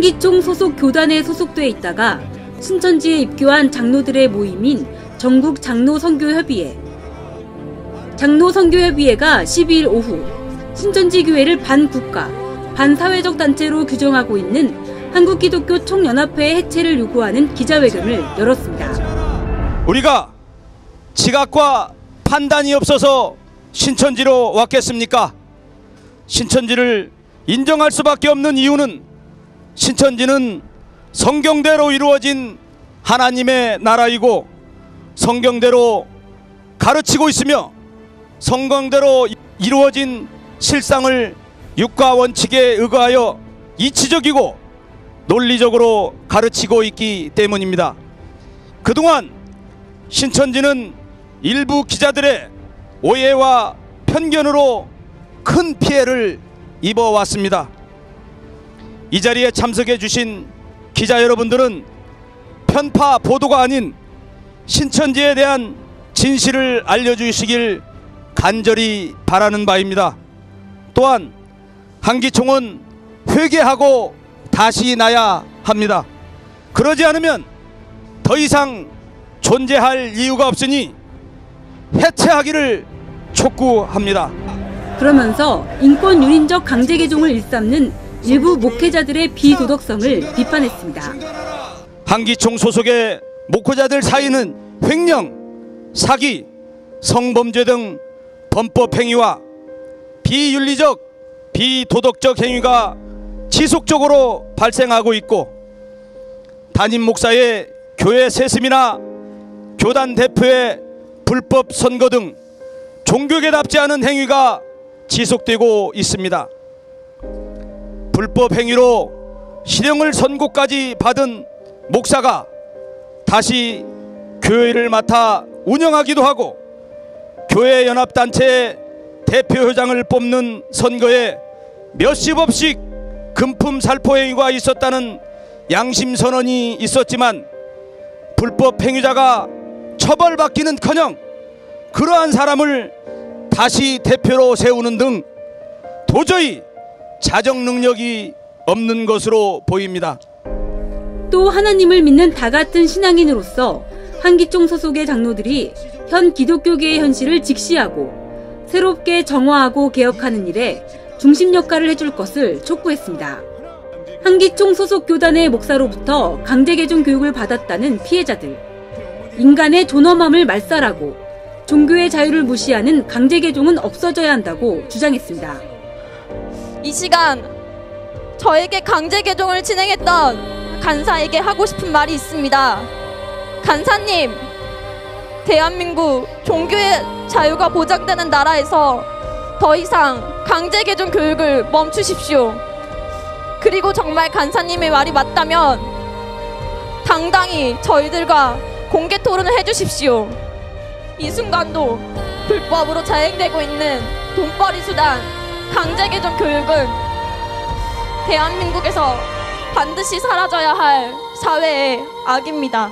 한기총 소속 교단에 소속돼 있다가 신천지에 입교한 장로들의 모임인 전국 장로선교협의회. 장로선교협의회가 12일 오후 신천지교회를 반국가, 반사회적 단체로 규정하고 있는 한국기독교 총연합회의 해체를 요구하는 기자회견을 열었습니다. 우리가 지각과 판단이 없어서 신천지로 왔겠습니까? 신천지를 인정할 수밖에 없는 이유는 신천지는 성경대로 이루어진 하나님의 나라이고 성경대로 가르치고 있으며 성경대로 이루어진 실상을 육과 원칙에 의거하여 이치적이고 논리적으로 가르치고 있기 때문입니다. 그동안 신천지는 일부 기자들의 오해와 편견으로 큰 피해를 입어왔습니다. 이 자리에 참석해 주신 기자 여러분들은 편파 보도가 아닌 신천지에 대한 진실을 알려주시길 간절히 바라는 바입니다. 또한 한기총은 회개하고 다시 나야 합니다. 그러지 않으면 더 이상 존재할 이유가 없으니 해체하기를 촉구합니다. 그러면서 인권 유린적 강제 개종을 일삼는 일부 목회자들의 비도덕성을 비판했습니다. 한기총 소속의 목회자들 사이는 횡령, 사기, 성범죄 등 범법 행위와 비윤리적, 비도덕적 행위가 지속적으로 발생하고 있고 담임 목사의 교회 세습이나 교단 대표의 불법 선거 등 종교계답지 않은 행위가 지속되고 있습니다. 불법 행위로 실형을 선고까지 받은 목사가 다시 교회를 맡아 운영하기도 하고 교회 연합단체의 대표회장을 뽑는 선거에 몇십억씩 금품 살포 행위가 있었다는 양심선언이 있었지만 불법 행위자가 처벌받기는커녕 그러한 사람을 다시 대표로 세우는 등 도저히 자정 능력이 없는 것으로 보입니다. 또 하나님을 믿는 다 같은 신앙인으로서 한기총 소속의 장로들이 현 기독교계의 현실을 직시하고 새롭게 정화하고 개혁하는 일에 중심 역할을 해줄 것을 촉구했습니다. 한기총 소속 교단의 목사로부터 강제 개종 교육을 받았다는 피해자들, 인간의 존엄함을 말살하고 종교의 자유를 무시하는 강제 개종은 없어져야 한다고 주장했습니다. 이 시간 저에게 강제 개종을 진행했던 간사에게 하고 싶은 말이 있습니다. 간사님, 대한민국 종교의 자유가 보장되는 나라에서 더 이상 강제 개종 교육을 멈추십시오. 그리고 정말 간사님의 말이 맞다면 당당히 저희들과 공개 토론을 해주십시오. 이 순간도 불법으로 자행되고 있는 돈벌이 수단 강제 개종 교육은 대한민국에서 반드시 사라져야 할 사회의 악입니다.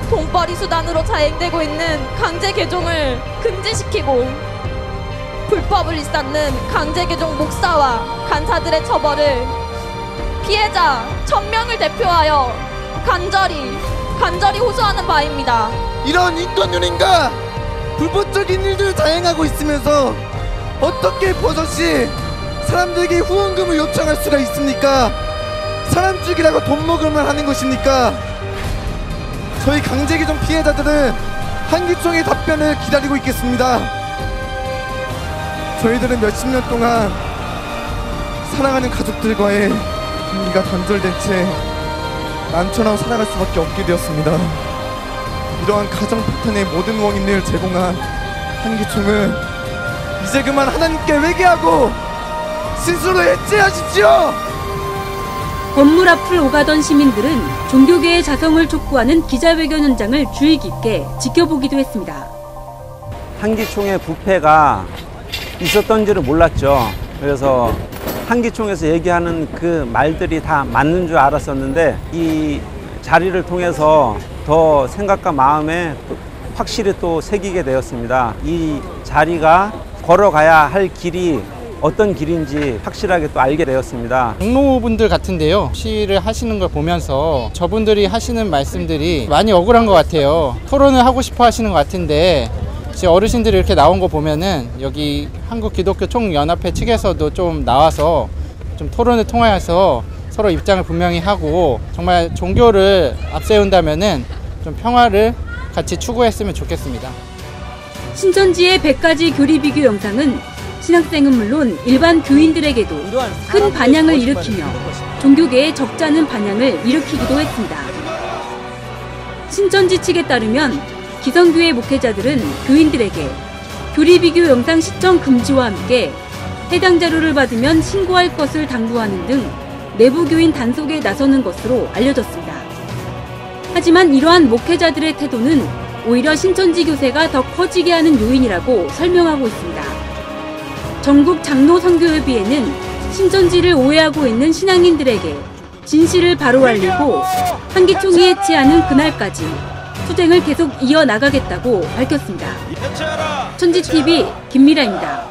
돈벌이 수단으로 자행되고 있는 강제 개종을 금지시키고 불법을 일삼는 강제 개종 목사와 간사들의 처벌을 피해자 1000명을 대표하여 간절히 호소하는 바입니다. 이런 인권유린과 불법적인 일들을 자행하고 있으면서 어떻게 버젓이 사람들에게 후원금을 요청할 수가 있습니까? 사람 죽이라고 돈 먹을만 하는 것입니까? 저희 강제개종 피해자들은 한기총의 답변을 기다리고 있겠습니다. 저희들은 몇십 년 동안 사랑하는 가족들과의 관계가 단절된 채 난처하고 살아갈 수밖에 없게 되었습니다. 이러한 가정 파탄의 모든 원인을 제공한 한기총은 이제 그만 하나님께 회개하고 스스로 해체하십시오. 건물 앞을 오가던 시민들은 종교계의 자성을 촉구하는 기자회견 현장을 주의 깊게 지켜보기도 했습니다. 한기총의 부패가 있었던지를 몰랐죠. 그래서 한기총에서 얘기하는 그 말들이 다 맞는 줄 알았었는데 이 자리를 통해서 더 생각과 마음에 확실히 또 새기게 되었습니다. 이 자리가 걸어가야 할 길이 어떤 길인지 확실하게 또 알게 되었습니다. 장로분들 같은데요, 시를 하시는 걸 보면서 저분들이 하시는 말씀들이 많이 억울한 것 같아요. 토론을 하고 싶어 하시는 것 같은데 이제 어르신들이 이렇게 나온 거 보면은 여기 한국기독교총연합회 측에서도 좀 나와서 좀 토론을 통하여서 서로 입장을 분명히 하고 정말 종교를 앞세운다면은 좀 평화를 같이 추구했으면 좋겠습니다. 신천지의 100가지 교리 비교 영상은 신학생은 물론 일반 교인들에게도 큰 반향을 일으키며 종교계에 적잖은 반향을 일으키기도 했습니다. 신천지 측에 따르면 기성교회 목회자들은 교인들에게 교리 비교 영상 시청 금지와 함께 해당 자료를 받으면 신고할 것을 당부하는 등 내부 교인 단속에 나서는 것으로 알려졌습니다. 하지만 이러한 목회자들의 태도는 오히려 신천지 교세가 더 커지게 하는 요인이라고 설명하고 있습니다. 전국 장로 선교협의회는 신천지를 오해하고 있는 신앙인들에게 진실을 바로 알리고 한기총이 해체하는 그날까지 투쟁을 계속 이어나가겠다고 밝혔습니다. 천지TV 김미라입니다.